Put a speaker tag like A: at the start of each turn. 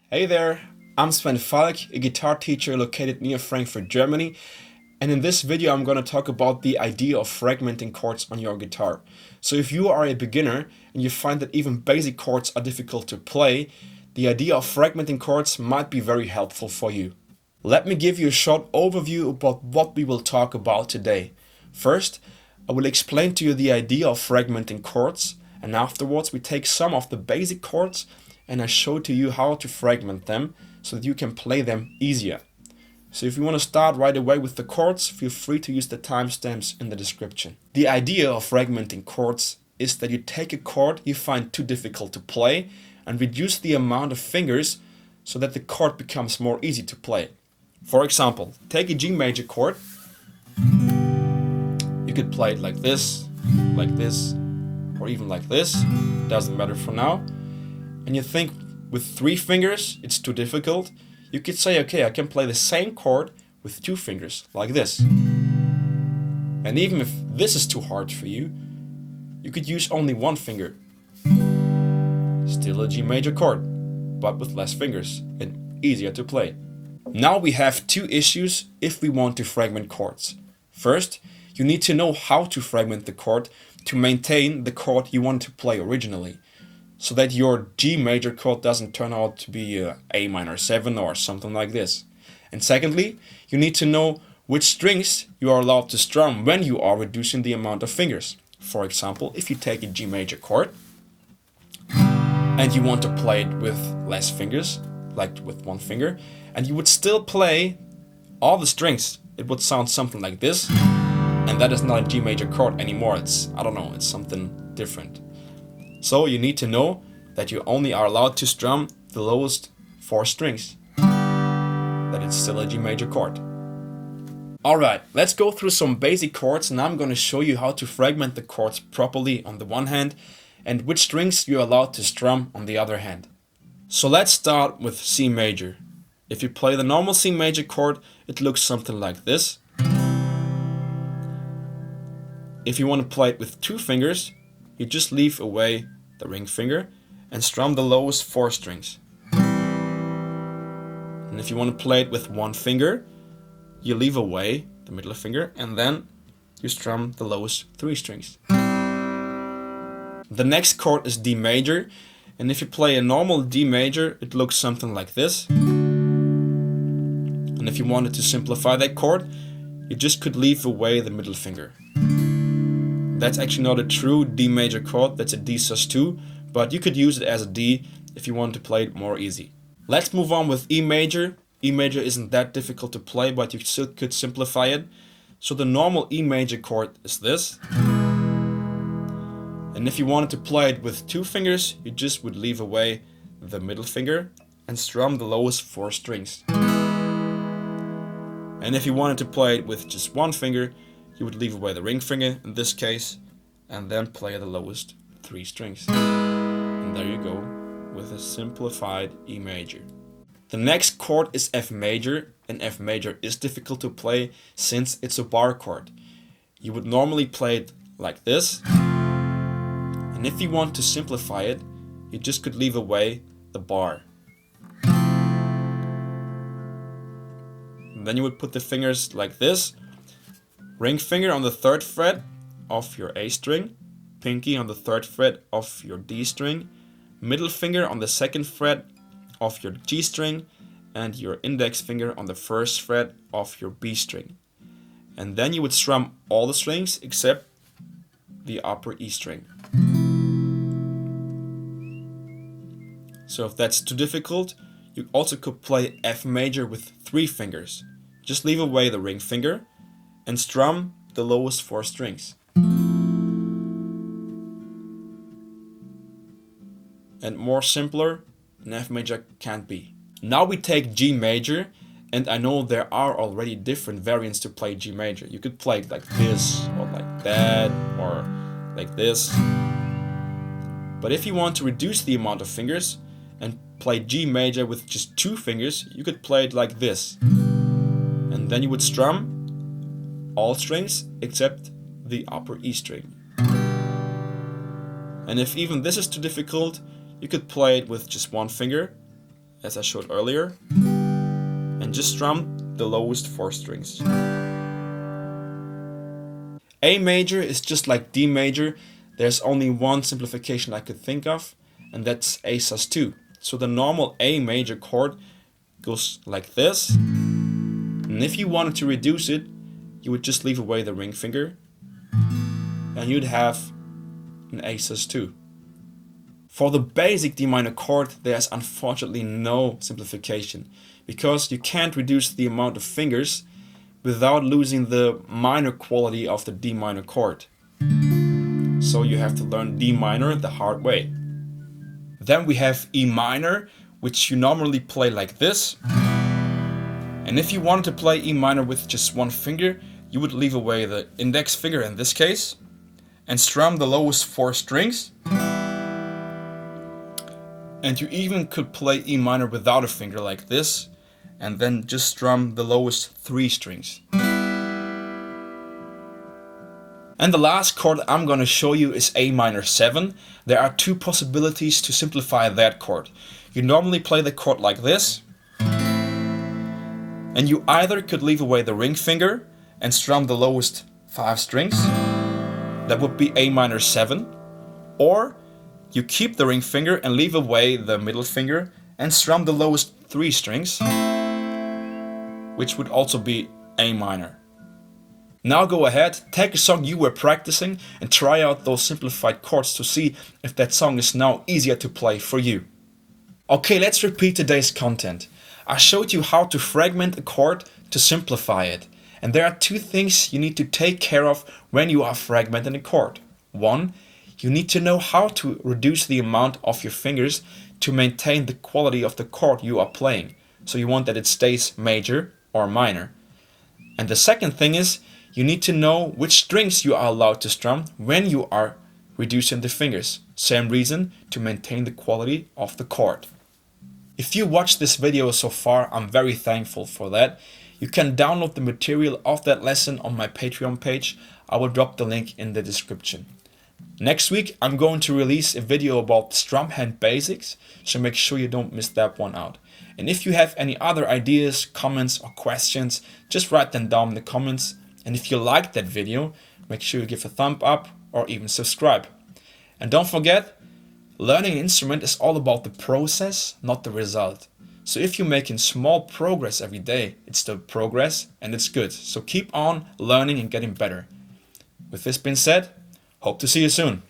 A: Hey there, I'm Sven Falk, a guitar teacher located near Frankfurt, Germany, and in this video I'm going to talk about the idea of fragmenting chords on your guitar. So if you are a beginner and you find that even basic chords are difficult to play, the idea of fragmenting chords might be very helpful for you. Let me give you a short overview about what we will talk about today. First, I will explain to you the idea of fragmenting chords, and afterwards we take some of the basic chords and I show to you how to fragment them so that you can play them easier. So if you want to start right away with the chords, feel free to use the timestamps in the description. The idea of fragmenting chords is that you take a chord you find too difficult to play and reduce the amount of fingers so that the chord becomes more easy to play. For example, take a G major chord. You could play it like this, or even like this. Doesn't matter for now. And you think with 3 fingers it's too difficult, you could say, okay, I can play the same chord with 2 fingers, like this. And even if this is too hard for you, you could use only 1 finger. Still a G major chord, but with less fingers and easier to play. Now we have 2 issues if we want to fragment chords. First, you need to know how to fragment the chord to maintain the chord you want to play originally, so that your G major chord doesn't turn out to be A minor 7 or something like this. And secondly, you need to know which strings you are allowed to strum when you are reducing the amount of fingers. For example, if you take a G major chord and you want to play it with less fingers, like with 1 finger, and you would still play all the strings, it would sound something like this, and that is not a G major chord anymore. It's, I don't know, it's something different. So you need to know that you only are allowed to strum the lowest 4 strings, that it's still a G major chord. Alright, let's go through some basic chords and I'm going to show you how to fragment the chords properly on the one hand and which strings you're allowed to strum on the other hand. So let's start with C major. If you play the normal C major chord, it looks something like this. If you want to play it with 2 fingers, you just leave away the ring finger and strum the lowest 4 strings. And if you want to play it with 1 finger, you leave away the middle finger and then you strum the lowest 3 strings. The next chord is D major, and if you play a normal D major, it looks something like this. And if you wanted to simplify that chord, you just could leave away the middle finger. That's actually not a true D major chord, that's a D sus2, but you could use it as a D if you want to play it more easy. Let's move on with E major. E major isn't that difficult to play, but you still could simplify it. So the normal E major chord is this. And if you wanted to play it with 2 fingers, you just would leave away the middle finger and strum the lowest 4 strings. And if you wanted to play it with just 1 finger, you would leave away the ring finger in this case and then play the lowest 3 strings. And there you go with a simplified E major. The next chord is F major, and F major is difficult to play since it's a bar chord. You would normally play it like this, and if you want to simplify it, you just could leave away the bar. And then you would put the fingers like this. Ring finger on the 3rd fret of your A string, pinky on the 3rd fret of your D string, middle finger on the 2nd fret of your G string, and your index finger on the 1st fret of your B string. And then you would strum all the strings except the upper E string. So if that's too difficult, you also could play F major with 3 fingers. Just leave away the ring finger and strum the lowest 4 strings. And more simpler than F major can't be. Now we take G major, and I know there are already different variants to play G major. You could play it like this, or like that, or like this. But if you want to reduce the amount of fingers and play G major with just 2 fingers, you could play it like this. And then you would strum all strings except the upper E string. And if even this is too difficult, you could play it with just 1 finger as I showed earlier, and just strum the lowest 4 strings. A major is just like D major. There's only one simplification I could think of, and that's A sus2. So the normal A major chord goes like this, and if you wanted to reduce it, you would just leave away the ring finger, and you'd have an A sus2. For the basic D minor chord, there's unfortunately no simplification, because you can't reduce the amount of fingers without losing the minor quality of the D minor chord. So you have to learn D minor the hard way. Then we have E minor, which you normally play like this. And if you wanted to play E minor with just one finger, you would leave away the index finger in this case and strum the lowest 4 strings. And you even could play E minor without a finger like this, and then just strum the lowest 3 strings. And the last chord I'm going to show you is A minor 7. There are 2 possibilities to simplify that chord. You normally play the chord like this, and you either could leave away the ring finger and strum the lowest 5 strings. That would be A minor 7. Or you keep the ring finger and leave away the middle finger and strum the lowest 3 strings, which would also be A minor. Now go ahead, take a song you were practicing and try out those simplified chords to see if that song is now easier to play for you. Okay, let's repeat today's content. I showed you how to fragment a chord to simplify it. And there are 2 things you need to take care of when you are fragmenting a chord. 1, you need to know how to reduce the amount of your fingers to maintain the quality of the chord you are playing. So you want that it stays major or minor. And the second thing is, you need to know which strings you are allowed to strum when you are reducing the fingers. Same reason, to maintain the quality of the chord. If you watched this video so far, I'm very thankful for that. You can download the material of that lesson on my Patreon page. I will drop the link in the description. Next week, I'm going to release a video about strum hand basics, so make sure you don't miss that one out. And if you have any other ideas, comments or questions, just write them down in the comments. And if you liked that video, make sure you give a thumb up or even subscribe. And don't forget, learning an instrument is all about the process, not the result. So if you're making small progress every day, it's still progress and it's good. So keep on learning and getting better. With this being said, hope to see you soon.